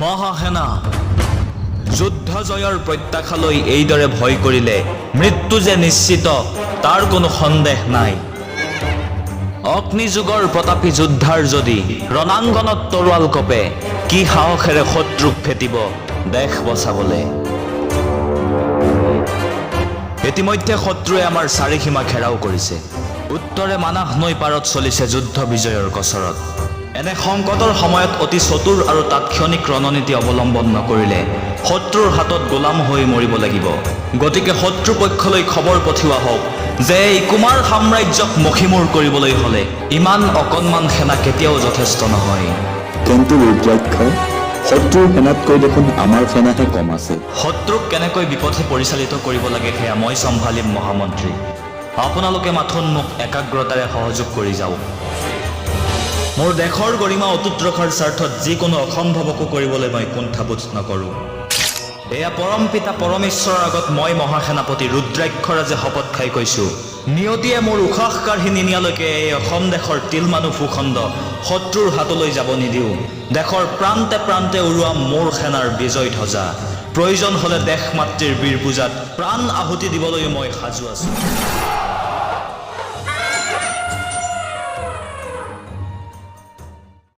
মহাসেনা, যুদ্ধ জয়ৰ প্ৰত্যাশালৈ এইদৰে ভয় কৰিলে মৃত্যু যে নিশ্চিত তাৰ কোনো সন্দেহ নাই। অগ্নিযুগৰ প্ৰতাপী যোদ্ধাৰ যদি ৰণাংগনত তৰোৱাল কপে, কি সাহসেৰে শত্ৰুক ফেটিব দেশ বচাবলে। ইতিমধ্যে শত্ৰুৱে আমাৰ চাৰিসীমা ঘেৰাও কৰিছে। উত্তৰে মানাহ নৈ পাৰত চলিছে যুদ্ধ বিজয়ৰ কচৰত। এনে সংকটৰ সময়ত অতি চতুৰ আৰু তাৎক্ষণিক ৰণনীতি অৱলম্বন নকৰিলে শত্ৰুৰ হাতত গোলাম হৈ মৰিব লাগিব। গতিকে শত্ৰুপক্ষলৈ খবৰ পঠিওৱা হওক যে এই কুমাৰ সাম্ৰাজ্যক মষিমূৰ কৰিবলৈ হ'লে ইমান অকণমান সেনা কেতিয়াও যথেষ্ট নহয়। কিন্তু ৰুদ্ৰাক্ষ, শত্ৰুৰ সেনাতকৈ দেখোন আমাৰ সেনাহে কম আছে। শত্ৰুক কেনেকৈ বিপথে পৰিচালিত কৰিব লাগে সেয়া মই চম্ভালিম মহামন্ত্ৰী। আপোনালোকে মাথোন মোক একাগ্ৰতাৰে সহযোগ কৰি যাওক। মোৰ দেশৰ গৰিমা অটুট ৰখাৰ স্বাৰ্থত যিকোনো অসম্ভৱকো কৰিবলৈ মই কুণ্ঠাবোধ নকৰোঁ। এয়া পৰম পিতা পৰমেশ্বৰৰ আগত মই মহাসেনাপতি ৰুদ্ৰাক্ষৰাজে শপত খাই কৈছোঁ, নিয়তিয়ে মোৰ উশাহ কাঢ়ি নিনিয়ালৈকে এই অসম দেশৰ তিলমানো ভূখণ্ড শত্ৰুৰ হাতলৈ যাব নিদিওঁ। দেশৰ প্ৰান্তে প্ৰান্তে উৰুৱাম মোৰ সেনাৰ বিজয় ধ্বজা। প্ৰয়োজন হ'লে দেশ মাতৃৰ বীৰ পূজাত প্ৰাণ আহুতি দিবলৈও মই সাজু আছোঁ।